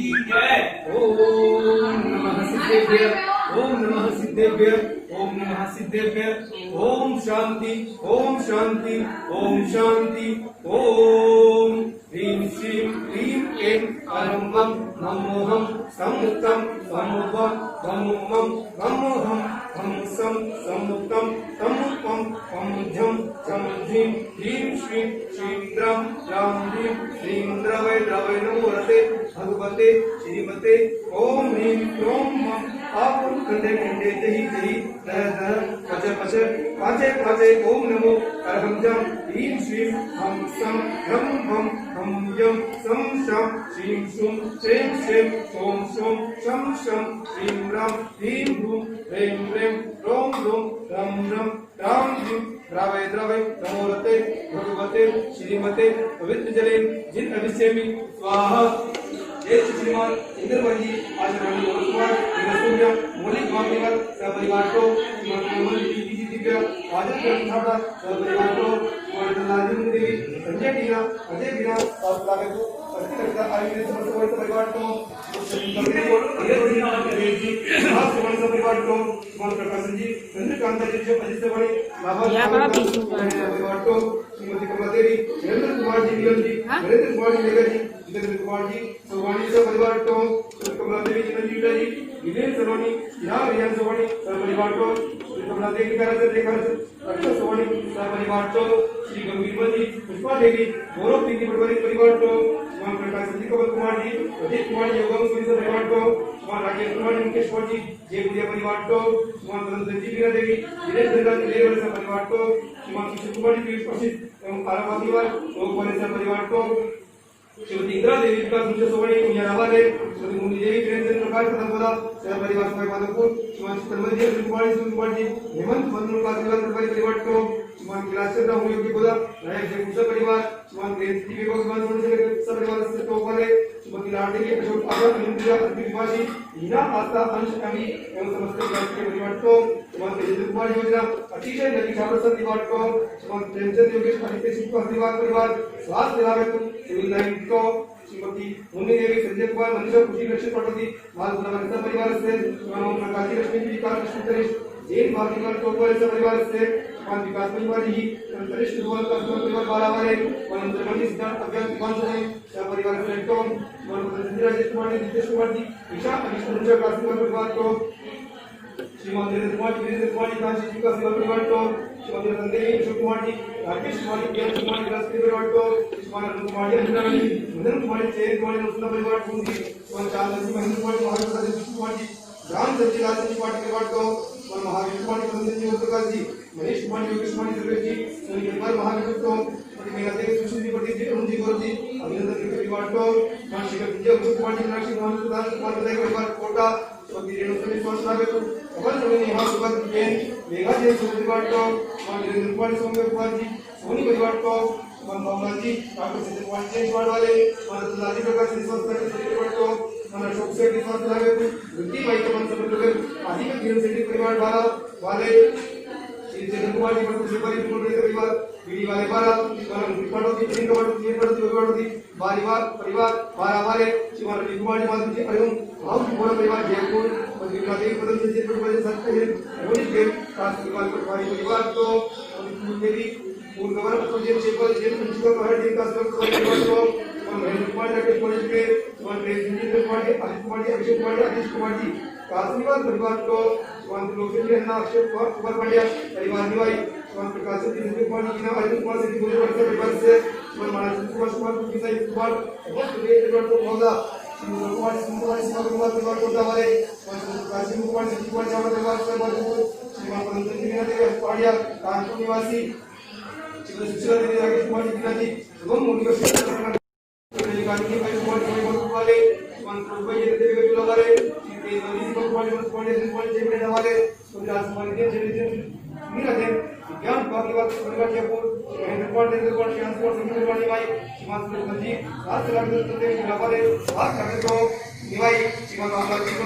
ओम नमः सिद्धेभ्य ओम नमः सिद्धेभ्य ओम नमः सिद्धेभ्य ओम शांति ओम शांति ओम शांति ओम ह्रीं श्रीं क्लीं ऐं अरं वं नमोऽहं समुक्तं समुपं समुमं नमोऽहं हम सम समुक्तं समुपं समुज्झं समुज्झीं ह्रीं श्रीं श्रीन्द्रं रां ह्रीं श्रीं द्रवै द्रवै नमो रते भगवते श्रीमते ओम ह्रीं क्रों मं आप कंडे कंडे जहि जहि दह दह पच पच पाचे पाचे ओम नमो अरहं जं ह्रीं श्रीं हम सम ह्रं भं हम यं सं शं श्रीं शुं श्रीं श्रीं ओम शों शं शं ह्रीं रं ह्रीं हूं ह्रीं ह्रीं रों रों रं रं रां ह्रीं द्रवै द्रवै नमो रते भगवते श्रीमते पवित्र जले जिन अभिषेमी स्वाहा जय श्रीमान इंद्रवन जी आचार्य कुमार विनसूर्य मौलिक मामलेवार सपरिवार को श्रीमान कोमल जी दिव्य आदर ग्रंथाड़ा सपरिवार को श्रीमान लाजिम देवी संजय टीना अजय बीना और लागत को सत्य रखता आयुर्वेद समस्त वर्ष परिवार को श्रीमान परिवार को श्रीमान प्रकाश जी चंद्रकांत जी जो अजित बड़े परिवार को श्रीमती कमला देवी नरेंद्र कुमार जी नीलम जी नरेंद्र कुमार जी मेघा जी जितेंद्र कुमार जी सोवानी से परिवार को कमला देवी चिरंजीवी जी विजय सरोनी यहाँ रियान सोवानी परिवार को कमला देवी का से देखा अक्षय सोवानी परिवार को श्री गंभीर जी पुष्पा देवी गौरव पिंकी पटवारी परिवार को श्रीमान प्रकाश जी कमल कुमार जी अजीत कुमार जी योगम सुनील परिवार को श्रीमान राजेश कुमार जी मुकेश्वर जी जय गुड़िया परिवार को श्रीमान बदल जी बीना देवी दिनेश धनराज लेवर से परिवार को श्रीमान किशोर कुमार जी पीयूष कौशिक एवं आरामा परिवार लोकपाल परिवार को श्रीमती इंदिरा देवी का मुझे सोवणी उन्यारावा ने श्रीमती मुनि देवी वीरेंद्र प्रकाश कदमोदा सह परिवार समय माधवपुर श्रीमान तन्मय जी कुमार जी हेमंत बंधु का परिवार को श्रीमान किलाचंद्र होयोगी बोला नायक जी पूजा परिवार श्रीमान ग्रेंथ जी को श्रीमान मुनि से सब परिवार से तो वाले श्रीमती लाडली के अशोक आदर इंदिरा विवासी हीना आस्था अंश अमी एवं समस्त परिवार को श्रीमान तेजस्वी कुमार योजना अतिशय नदी छात्र परिवार को श्रीमान प्रेमचंद योगेश आदित्य सिंह परिवार स्वास्थ्य विभाग सिविल लाइन को श्रीमती मुन्नी देवी संजय कुमार मनीषा खुशी लक्ष्मी पटोदी मालपुरा परिवार से श्रीमान प्रकाश लक्ष्मी जी विकास कृष्ण नरेश जैन भागीवाल टोपवाल परिवार से श्रीमान विकास परिवार जी नरेश दुवाल का परिवार बालावाले मंत्री सिद्धार्थ अभियान विमान से परिवार से तो श्रीमान राजेश कुमार जी नितेश कुमार जी ईशा अनिश का परिवार को श्रीमान नरेंद्र कुमार जी कांची जी का परिवार को श्रीमती रतन देवी अशोक कुमार जी राकेश कुमार जी प्रिया कुमार जी राष्ट्रीय परिवार को श्रीमान अरुण कुमार जी अंजना जी मदन कुमार जी चेत कुमार जी नौसला परिवार को श्रीमान चांद जी महेंद्र कुमार जी महाराष्ट्र विष्णु कुमार जी राम सच्ची लाल जी पार्टी परिवार को श्रीमान महावीर कुमार जी बंदन जी उत्तरकाश जी मनीष कुमार जी योगेश कुमार जी सुरेश जी सुनील कुमार महावीर को मेरा देवी सुशील जी प्रदीप जी अरुण जी गौरव जी अभिनंदन जी परिवार को श्रीमान शिखर विजय कुमार जी मीनाक्षी मोहन प्रधान कुमार बधाई परिवार कोटा श्रीमती रेणु समीर स्वास्थ्य को अमन समीर यहाँ सुगत जैन मेघा जैन परिवार को श्रीमान वीरेंद्र कुमार सौम्य कुमार जी सोनी परिवार को श्रीमान मोहम्मद जी डॉक्टर सिद्ध कुमार जैन वाले श्रीमान लाली प्रकाश स्वास्थ्य परिवार को श्रीमान अशोक सेठ स्वास्थ्य वृद्धि भाई को मन समझ आदि के किरण सेठ परिवार वाले श्री चंद्र कुमार जी परिवार बीडी वाले बारा श्रीमान पटोदी तीन पटोदी परिवार बारा वाले श्रीमान रवि कुमार जी माधव जी एवं भाव पूरा परिवार जयपुर और विक्रा देवी पदम जी परिवार सत्य है रोहित देव काश परिवार परिवार को देवी पूर्ण governor project chapel jail principal हर दिन का सब परिवार को महेंद्र कुमार राकेश कॉलेज के श्रीमान प्रेमचंद्र कुमार जी अजित कुमार जी अभिषेक कुमार जी आदिश कुमार जी कासनीवाल परिवार को श्रीमान लोकेश जी अक्षय कुमार पांड्या परिवार निवाई श्रीमान प्रकाश जी कुमार जी अरविंद कुमार से परिवार से श्रीमान मानस कुमार कुमार परिवार को होगा कुमार परिवार को वाले काशी कुमार जी कुमार चावला परिवार से श्रीमान पदमचंद जी देवी पांड्या कानपुर निवासी श्रीमान सुशीला देवी राकेश कुमार जी जी शुभम मोदी गांधी भाई कुमार वाले श्रीमान प्रभुभाई देवी गजुला वाले श्री कुमार जी वाले राजकुमार जी मीरा देव ज्ञान भागीवाल परिवार जयपुर महेंद्र कुमार श्याम कुमार परिवार निवाई श्रीमान सुरेश जी राष्ट्र वाले को निवाई श्रीमान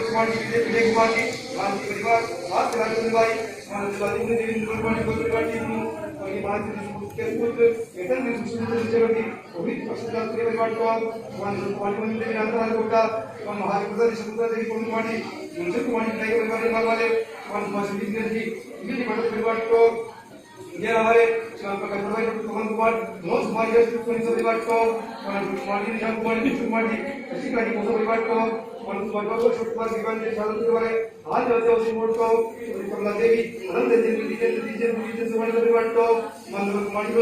कुमार जी विजय कुमार जी राम परिवार राष्ट्र निवाई श्रीमान देवी परिवार जी श्रीमान के पुत्र वेतन में सुंदर जगती अभी पश्चिम परिवार को वाली में अंतर होता और महाराष्ट्र समुद्र देवी कुमारी मुंशी कुमारी परिवार वाले और मस्जिद जी इनकी परिवार को ये हमारे कुमार नौ समाज परिवार को कुमारी निशान कुमारी कुमारी ऐसी का परिवार को को छोटकुमार विमान के चालू करवाए आज रहते उसी मोड़ को कमला देवी अनंत देवी समाज परिवार को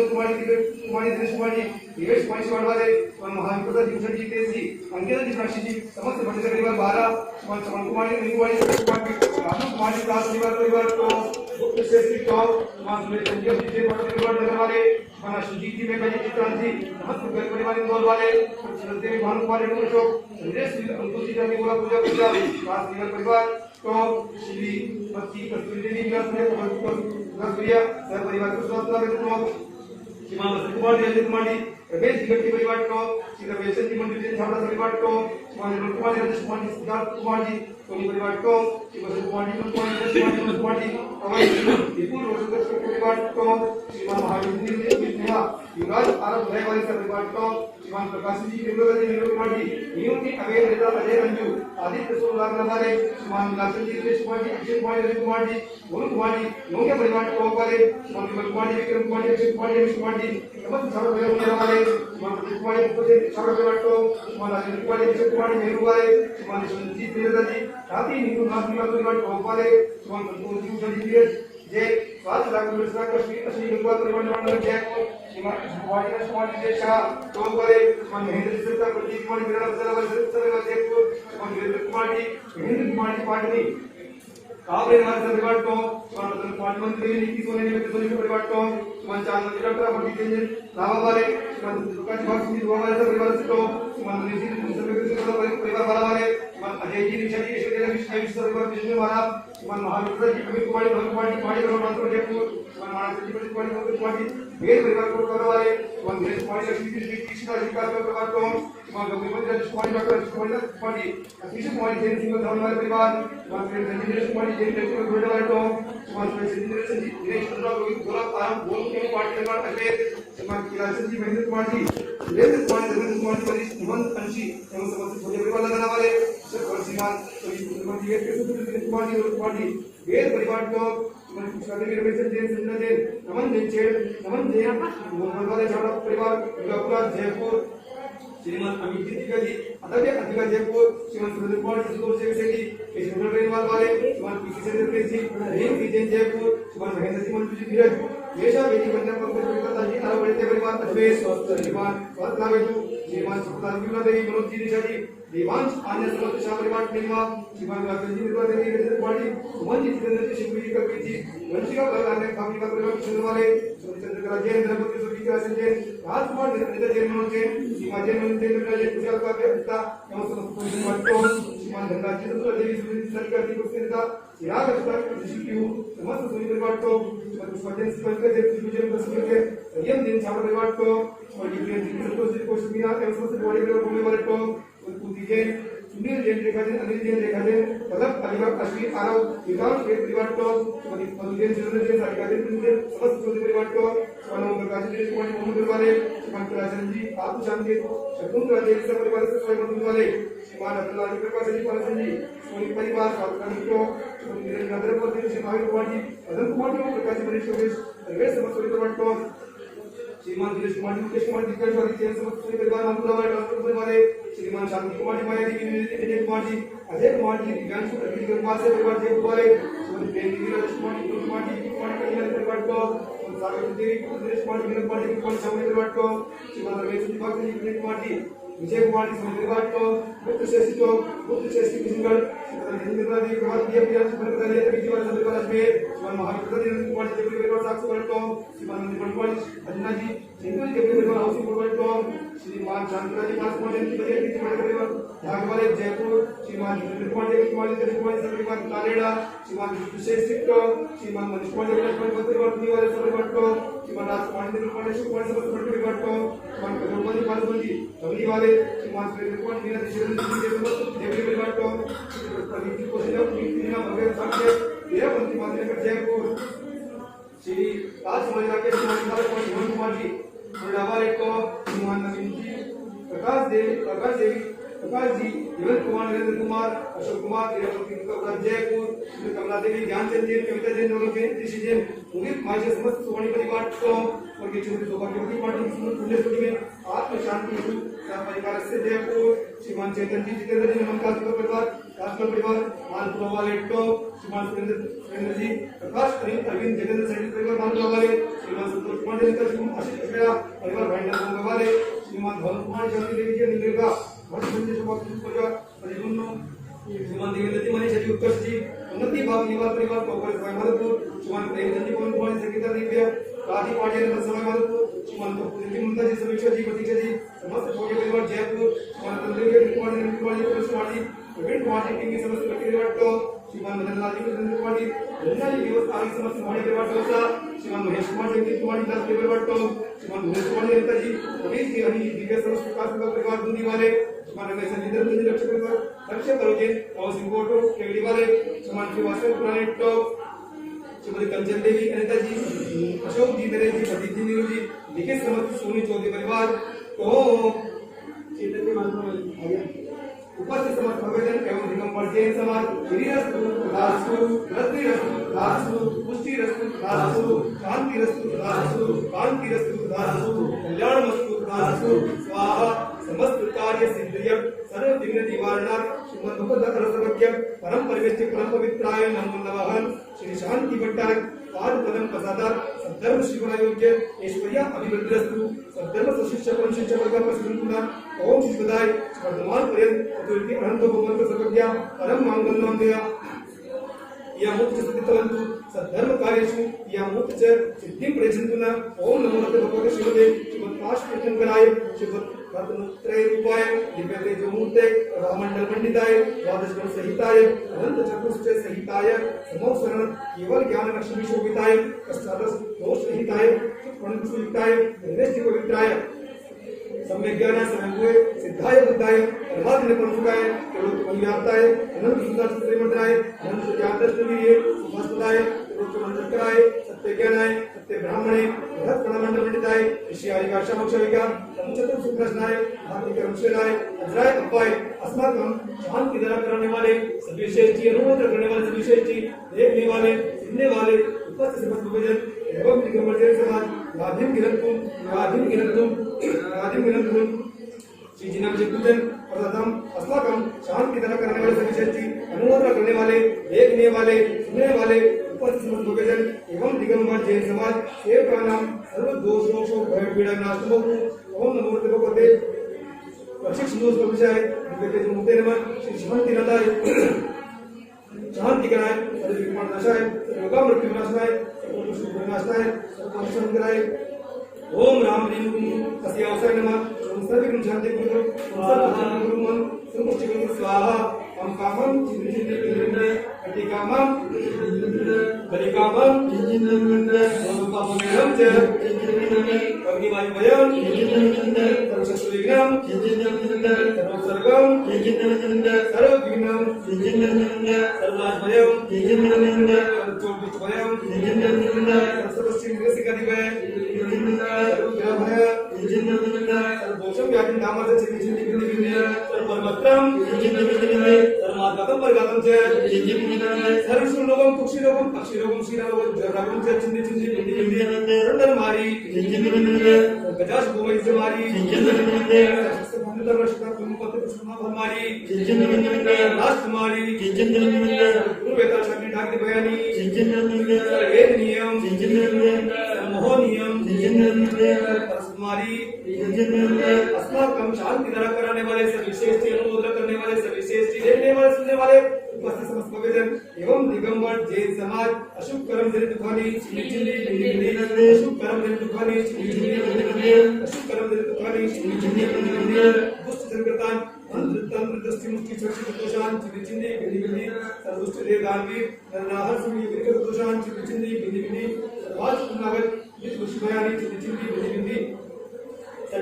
कुमारी दिनेश कुमारी निवेश कुमारी वाले महाविद्या दिवस जी तेजी अंकिता जी राशि जी समस्त भट्ट परिवार 12 कुमारी निवाड़ी कुमारी दास परिवार को गुप्त श्रेष्ठी को मां संजय जी के परिवार नगर वाले मां सुजीत जी में बनी चित्रांत जी समस्त परिवार इंदौर वाले देवी भानु कुमारी अशोक संदेश अंकुश जी का बोला पूजा पूजा दास परिवार को श्री पति कस्तूरी देवी का प्रिया सर परिवार को स्वागत करते श्रीमान वसंत कुमार जी अजित कुमार जी रमेश जी परिवार को श्री रमेश जी मंदिर जी छावड़ा परिवार को श्रीमान विनोद कुमार जी राजेश कुमार जी सिद्धार्थ कुमार जी सोनी परिवार को श्री वसंत कुमार जी कुमार जी विपुल रोशनकर परिवार को श्रीमान महावीर जी नेहा युवराज आरब वाले परिवार को श्रीमान प्रकाश जी विनोद कुमार जी नियुक्ति अभय रेता अजय रंजू आदित्य सोमनाथ नवारे श्रीमान विलासन जी सुरेश कुमार जी अक्षय कुमार जी कुमार जी गोलू कुमार जी नोंगे परिवार को वाले श्रीमान विमल कुमार जी विक्रम कुमार जी अक्षय कुमार जी कुमार जी समस्त छावड़ा परिवार वाले श्रीमान प्रदीप कुमार जी छावड़ा परिवार को श्रीमान राजेंद्र कुमार जी अक्षय कुमार जी मेहरू वाले श्रीमान सुजीत नेता जी साथी नीतू नाथ परिवार को वाले श्रीमान संतोष जी जय स्वास्थ्य डॉक्टर मिश्रा कश्मीर अश्विनी गंगवार परिवार नंबर जयपुर श्रीमान वाणिका कुमार जी शाह तो वाले श्रीमान महेंद्र जी सरकार प्रदीप कुमार जी मेरा बदला वाले परिवार जयपुर श्रीमान वीरेंद्र कुमार जी महेंद्र कुमार जी पाटनी काबरे हमारे परिवार को श्रीमान रतन कुमार मंत्री नीति सोने में सोने के परिवार को श्रीमान चांद डॉक्टर पंडित जंजन रावा वाले श्रीमान दुर्गा जी भक्त जी वाले परिवार को श्रीमान मनीष जी परिवार वाले श्रीमान अजय जी निशा जी विश्व परिवार विष्णु महाराज श्रीमान महाविद्या जी अमित कुमार जी पाड़ी परिवार जयपुर श्रीमान मानस जी कुमार जी मेरे परिवार को करने वाले श्रीमान धीरेश कुमार जी लक्ष्मी जी कृष्णा जी का परिवार को श्रीमान गंगूपति राजेश कुमार डॉक्टर कुमार जी अतीश कुमार जी जैन सिंह धर्म वाले परिवार श्रीमान दिनेश कुमार जी जैन जयपुर गुरुदेव वाले को श्रीमान दिनेश जी दिनेश चंद्र रोहित गोलक आराम गोल के पार्टी परिवार अजय श्रीमान किरासन जी महेंद्र कुमार जी वीरेंद्र कुमार जी धर्मेंद्र कुमार जी वरिष्ठ हेमंत अंशी एवं समस्त छोटे परिवार लगाने वाले श्रीमान कुमार जी कुमार जी वेद परिवार को नमन जैन परिवार जयपुर श्रीमान अमित जी अतव्य अधिका जयपुर श्रीमान सुरेंद्र कुमार संतोष शेट्टी परिवार वाले श्रीमान पीसी चंद्र जी रहीम जैन जयपुर श्रीमान महेंद्र जी मंजू जी धीरज येशा बेटी कन्या पंकज अरब बड़े परिवार अश्वेश श्रीमान वर्तनावेदु श्रीमान सुखदान देवी मनोज जी निशा जी देवांश आन्य समस्त शाह परिवार निर्मा श्रीमान राजेंद्र जी निर्मा देवी रजत कुमार जी सुमन जी जितेंद्र जी शिवजी कपी जी वंशिका अन्य कामी का परिवार सुनने वाले चंद्रकला जैन द्रौपदी सुखिका संजय राजकुमार नितिन जैन मनोज जैन सीमा जैन मनोज जैन जैन कुशल का पिता एवं समस्त परिवार को श्रीमान धनराज जी चंद्र देवी सुनील सरकार जी पुष्पिता चिराग अख्तर शिशु समस्त सुनी परिवार को पुष्पजन पंकज देव सुजन बसकर के यम दिन छावड़ा परिवार को और यूपीएन जी संतोष जी को सुमीना एवं समस्त बॉडी परिवार को वाले को कुलदीप जैन सुनील जैन रेखा जैन अनिल जैन रेखा जैन पदक अलीबाग अश्विन आरव विकास वेद परिवार को मधु जैन चंद्र जैन सारिका जैन समस्त छोटे परिवार को श्रीमान प्रकाश जी कुमार जी मोहम्मद वाले श्रीमान किरासन जी आतु शांति शकुंतला देवी सब परिवार से सोए मोहम्मद वाले श्रीमान अब्दुल्ला जी प्रकाश जी पालन जी सोनी परिवार साधन को नगर पर श्रीमान कुमार जी अदन कुमार जी प्रकाश जी मनीष वे समस्त परिवार को श्रीमान दिनेश कुमार जी मुकेश कुमार जी का स्वागत है समस्त परिवार नामपुरा वाले डॉक्टर वाले श्रीमान शांति कुमार जी माया जी विजय कुमार जी अजय कुमार जी दिव्यांशु अभिजीत कुमार से परिवार जयपुर वाले श्रीमान प्रेम राजेश कुमार जी कुमार जी परिवार को सागर देवी दिनेश कुमार जी विनोद कुमार जी कुमार सामने परिवार को श्रीमान रमेश जी भक्त जी कुमार जी विजय कुमार जी परिवार को गुप्त श्रेष्ठी किशनगढ़ श्रीमान जी प्रभात जी अभियान से परिवार ले बीजी वाले परिवार में श्रीमान महाविद्या जी कुमार जी परिवार साक्ष परिवार को श्रीमान कुमार जी अंजना जी सिंधु जी परिवार हाउसिंग परिवार को श्रीमान शांतरा जी पास कुमार जी परिवार भागवाले जयपुर श्रीमान कुमार जी परिवार कालेड़ा श्रीमान विशेष को श्रीमान मनीष कुमार जी परिवार वाले परिवार को श्रीमान राजकुमार जी कुमार परिवार को श्रीमान कदमबंदी पालबंदी अगली वाले श्रीमान सुरेंद्र कुमार जी देवी परिवार को प्रदीप जी को भगत सामने मेरा मंत्री जयपुर श्री राज समाज के श्रीमान हेमंत कुमार जी डबल को श्रीमान नवीन जी प्रकाश जी हेमंत कुमार नरेंद्र कुमार अशोक कुमार जयपुर कमला देवी ज्ञानचंद जी कविता जैन ऋषि जैन उदित माजी समस्त सोनी परिवार को और के छोटे सौभाग्यवती पार्टी पुण्य स्टूडियो में आत्म शांति हेतु परिवार से जयपुर श्रीमान चैतन्य जी जितेंद्र जी नमन परिवार राजमल परिवार मानपुरा वाले टो श्रीमान सुरेंद्र जी प्रकाश अरविंद जगेंद्र सैनी परिवार मानपुरा वाले श्रीमान संतोष कुमार जी श्रीमान आशीष मेरा परिवार भाईंडर वाले श्रीमान धवल कुमार शांति देवी जी निलगा श्रीमान देवेंद्र जी मनीष जी उत्कर्ष जी उन्नति भाव निवार परिवार कोपर माधवपुर श्रीमान प्रेमचंद जी पवन कुमार संगीता दिव्य राधी पाटिल समय माधवपुर श्रीमान जी मुंदा जी समीक्षा जी प्रतीक्षा जी समस्त छोटे परिवार जयपुर श्रीमान चंद्रकेश कुमार जी कुमार जी विभिन्न कुमार जी टीम की समस्त परिवार को श्रीमान मदन लाल जी कुमार जी गंगा जी दिवस आदि समस्त कुमार परिवार को श्रीमान महेश कुमार जी कुमार जी परिवार को श्रीमान महेश कुमार जी जी रमेश जी हनी दिव्य समस्त विकास परिवार बूंदी वाले श्रीमान रमेश जिंदर जी रक्षक परिवार रक्षक करोगे और सिंगोटो केवड़ी वाले श्रीमान श्रीवास्तव पुराने टॉप श्रीमती कंचन देवी अनिता जी अशोक जी नरेश जी प्रदीप जी नीरू जी लिखित समस्त सोनी चौधरी परिवार को उपस्थित समस्त भगवान एवं दिगंबर जैन समाज गिरिरस्तु दासु रत्रिरस्तु दासु पुष्टिरस्तु दासु शांतिरस्तु दासु कांतिरस्तु दासु कल्याणमस्तु दासु स्वाहा समस्त कार्य सिद्धिय सर्व विघ्न निवारणार्थ श्रीमद् भगवत रसवक्य परम परमेश्वर परम पवित्राय नमो नमः श्री शांति भट्टारक पाद पदम प्रसादार सद्धर्म शिवरायोग्य ऐश्वर्या अभिवृद्धिरस्तु सद्धर्म सशिष्य परम शिष्य वर्ग प्रसन्नता ओम शिवदाय वर्धमान पर्यंत अतुल्य अनंत भगवंत सर्वज्ञा परम मंगलम दया या मुक्त सिद्धितवन्तु सद्धर्म कार्येषु या मुक्त च सिद्धिं प्रयच्छन्तुना ओम नमो भगवते शिवदे शिवत्पाशकृतंकराय शिवत्रय रूपाय दिव्यतेजोमूर्ते राममंडल पंडिताय द्वादशगुण सहिताय अनंत चतुष्टय सहिताय समोसरण केवल ज्ञान लक्ष्मी शोभिताय कष्टादश दोष रहिताय प्रणतसुयुक्ताय निर्देश पवित्राय सम्यक ज्ञान समन्वय सिद्धाय बुद्धाय परमात्मने परमुखाय केवलोत्तमव्याप्ताय अनंत सुंदर श्रीमंतराय अनंत ज्ञानदर्शनीय सुभाषपदाय केवलोत्तमंजकराय सत्य ज्ञानाय सत्य ब्राह्मणे बृहत् प्रणमंडल पंडिताय ऋषि आदिकाशा मोक्षविका समुचतुर सुप्रश्नाय भारती कर्मशेलाय अजराय अपाय अस्माकं शांति दरा करने वाले सभी श्रेष्ठ अनुमोदन करने वाले सभी श्रेष्ठ देखने वाले सुनने वाले उपस्थित समस्त भोजन एवं दिगंबर जैन समाज राधिम गिरंतुम श्री जी नाम पूजन प्रथम अस्माकं शांति दरा करने वाले सभी श्रेष्ठ अनुमोदन करने वाले देखने वाले सुनने वाले उपस्थित समस्त भोजन एवं दिगंबर जैन समाज सेवका नाम सर्व दोषों भय पीड़ा नाशनमो ओम नमो भगवते रक्षक सिंधु प्रभुजाय दिव्यतेज मुक्ते नमः श्री शांति नदाय शांति कराय सर्व विमान नाशाय योगा मृत्यु नाशाय सर्व सुख विनाशाय सर्व संग्रहाय ओम राम ह्रीं तस्य अवसर नमः ओम सर्वं शांति गुरु मन संपुष्टि गुरु स्वाहा हम कामं चिन्तिने कटिकामं कलिकामं ओम च अग्निवायुभयं सर्वशस्त्रविघ्नं सर्वसर्गं सर्वविघ्नं सर्वाभयं सर्वचोटिभयं सर्वश्रीनिरसिकादिभयं सर्वग्रहभय सर्वदोषं व्यापिं नामाच चिन्तिने सर्वमत्रं सर्वमार्गं परगातं च सर्वशुलोकं कुक्षिलोकं अक्षिलोकं श्रीरालोकं जरागं च चिन्ति मारी गजास गोवै से मारी रक्षता तुम पत्र सुना हमारी राष्ट्र मारी वेदा शक्ति ढाकते बयानी वेद नियम मोह नियम मारी अस्माकं शांति दरा कराने वाले सभी श्रेष्ठ अनुमोदन करने वाले सभी श्रेष्ठ देखने वाले सुनने वाले उपस्थित समस्त भगवान एवं दिगंबर जैन समाज अशुभ कर्म जनित दुखानी अशुभ कर्म जनित दुखानी अशुभ कर्म जनित दुखानी दुष्ट संकटान मंत्र तंत्र दृष्टि मुक्ति शक्ति दोषान चिन्ति बिंदी सर्वदुष्ट देव दानवीर नरनाहर सुनी विकृत दोषान चिन्ति बिंदी सर्वाज पुनागत विष्णु शिवयानी चिन्ति बिंदी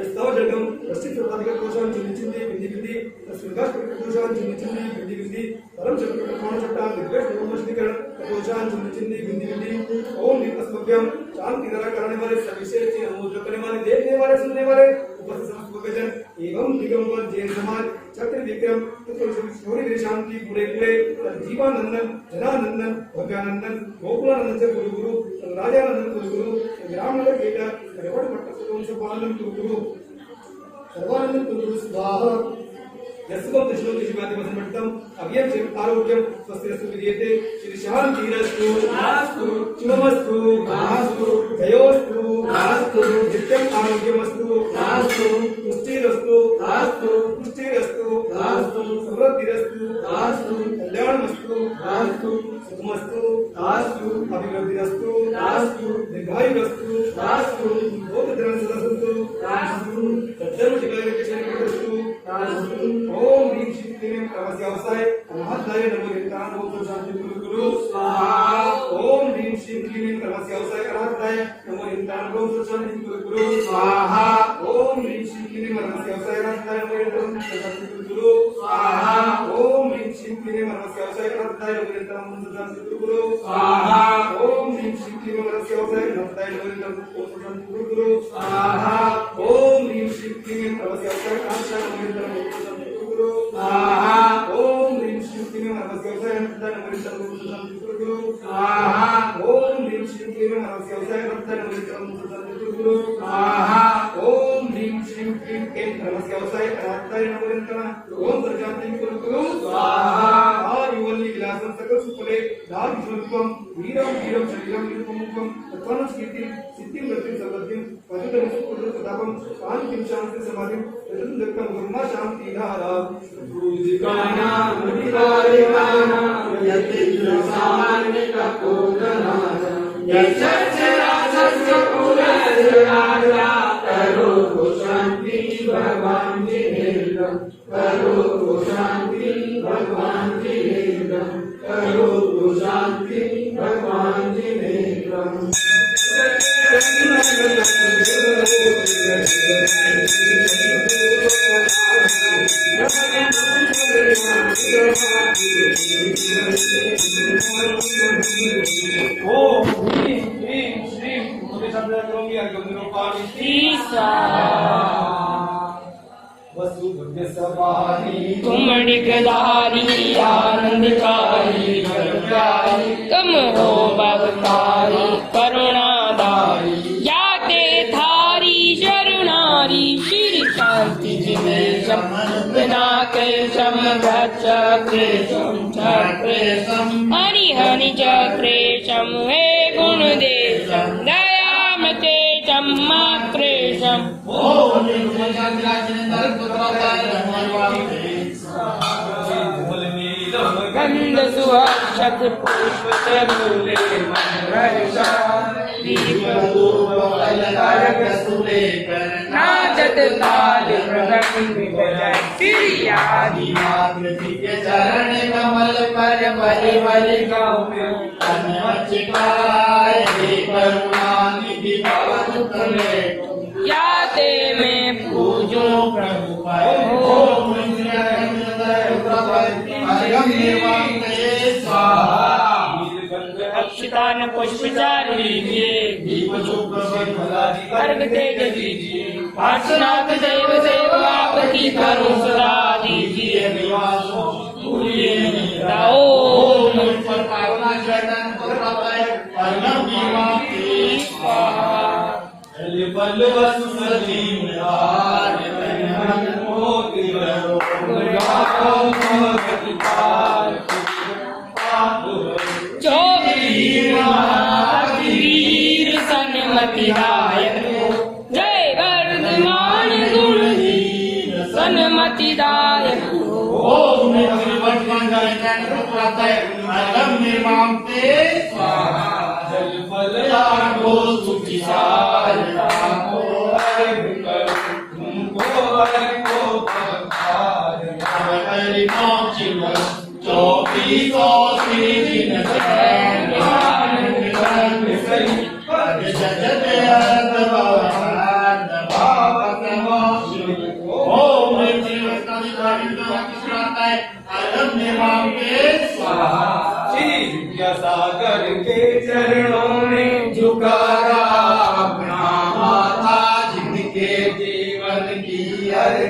स्तव जगम प्रसिद्ध प्रतापिका दोषान चिन्नी बिंदी बिंदी स्वर्गास दोषान चिन्नी बिंदी बिंदी परम चक्र प्रमाण चट्टान दिग्गज नमस्तीकरण दोषान चिन्नी बिंदी बिंदी ओम निकस्मभ्यम शांति दरा करने वाले सविशेष नमो जो करने वाले देखने वाले सुनने वाले उपस्थित समस्त भक्तजन एवं दिगंबर जैन समाज चक्र विक्रम सूर्य शांति पूरे पूरे जीवानंदन जनानंदन भव्यानंदन गोकुलानंदन से गुरु गुरु राजानंदन गुरु गुरु ग्रामनगर केटर रेवड़ भट्ट सुपानंदन गुरु गुरु सर्वानंदन गुरु गुरु स्वाहा यस्वं दशलोक शिवादि वसनमठम अभयं शिव आरोग्यम स्वस्तिरस्तु विद्यते श्री शांतिरस्तु आस्तु शुभमस्तु आस्तु जयोस्तु आस्तु नित्यं आरोग्यमस्तु आस्तु पुष्टिरस्तु आस्तु पुष्टिरस्तु आस्तु समृद्धिरस्तु आस्तु कल्याणमस्तु आस्तु सुखमस्तु आस्तु अभिवृद्धिरस्तु आस्तु दीर्घायुरस्तु आस्तु बोधधर्म सदसन्तु आस्तु सद्धर्म शिवायस्तु आस्तु ओम ह्रीं श्रीं क्लीं नमस्यावसाय अनाहताय नमो नित्यान ओम शांति गुरु गुरु स्वाहा ओम ह्रीं श्रीं क्लीं नमस्यावसाय अनाहताय नमो नित्यान ओम शांति गुरु गुरु स्वाहा ओम ह्रीं श्रीं क्लीं नमस्यावसाय अनाहताय नमो नित्यान शांति गुरु गुरु स्वाहा ओम ह्रीं श्रीं क्लीं नमस्यावसाय अनाहताय नमो नित्यान शांति गुरु गुरु स्वाहा ओम ह्रीं श्रीं क्लीं नमस्यावसाय अनाहताय नमो नित्यान शांति गुरु गुरु स्वाहा ओम ह्रीं श्रीं क्लीं नमस्यावसाय अनाहताय नमो नित्यान स्वाहा ओम ह्रीं श्रीं क्लीं नमस्यावसाय अनाहताय नमो नित्यान शांति गुरु गुरु स्वाहा ओम ह्रीं श्रीं क्लीं नमस्यावसाय अनाहताय नमो नित्यान शांति गुरु गुरु स्वाहा ओम ह्रीं श्रीं क्लीं नमस्यावसाय अनाहताय नमो नित्यान ओम प्रजापति गुरु गुरु स्वाहा आयुवल्ली विलासं सकल सुफले दान विश्वरूपं वीरं वीरं शरीरं निरुपमुखं तत्त्वानं कीर्तिं सिद्धिं गतिं सर्वज्ञं पतितं सुपुत्र प्रतापं शान्तिं शान्ति समाधिं तदुन्दक्तं ब्रह्म शान्ति धारा भूजिकाना मुनिवारिकाना यति सामान्य कपोदना यशस्य राजस्य कुलराजा करो शांति भगवान जी नेत्रम करो शांति भगवान जी नेत्रम करो शांति भगवान जी नेत्रम ओम ह्रीं क्लीं श्रीं मुनिशब्दकरोमि अर्घ्यनिरूपाणि कुमड़िकधारी आनंदकारी तुम हो भवतारी करुणाधारी याते थारी शरुणारी श्री शांति जिनेशम विनाकेशम चक्रेशम चक्रेशम हरि हरि चक्रेशम हे गुणदेशम दयामते चम्माक्रेशम गंध सुहाक्षत पुष्प चरूले नाचत ताल आदि के चरण कमल पर बलि बलि गाँव में करुणानिधि दुख में याते में पूजो प्रभु अक्षतान पुष्प चार लीजिए अर्घ तेज दीजिए पार्श्वनाथ देव देव आपकी करुण सदा दीजिए वीर सन्मतिदायक जय वर्धमान गुण सन्मतिदायक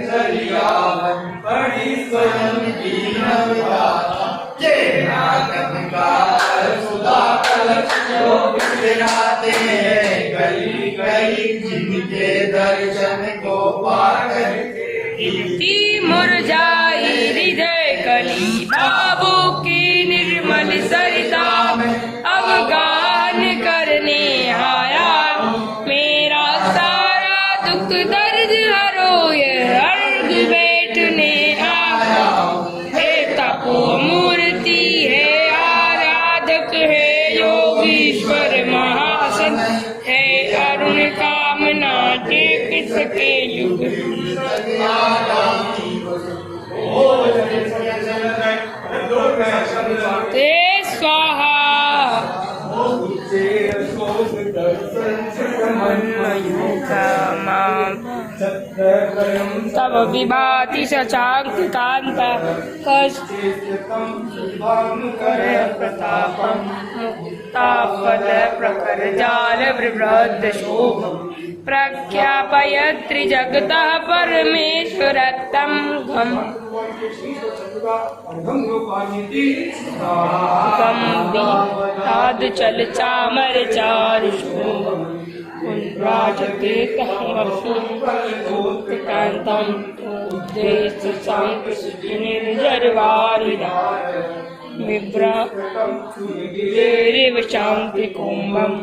चलिया बड़ी स्वयं की नवदाता सुधा कलश जो बिखराते हैं गली गली जिनके दर्शन को पाकर मुरझाई हृदय कली बाबू की निर्मल सरिता अब गान करने आया मेरा सारा दुख दर्द हरो ये अर्घ बैठने आया हे तपो मूर्ति है आराधक है योगीश्वर महासंत है अरुण कामना टेक सके युग ते स्वाहा तब विभाति शशांक कांत करे प्रतापम मुक्ताफल प्रखर जाल वृद्ध शोभ प्रख्यापयत्रि जगतः परमेश्वरत्तं घम गम्भीराद चल चामर चारु शोभ राजते कांतम देश सांक निर्जरवारिदा विभ्र शांति कुंभम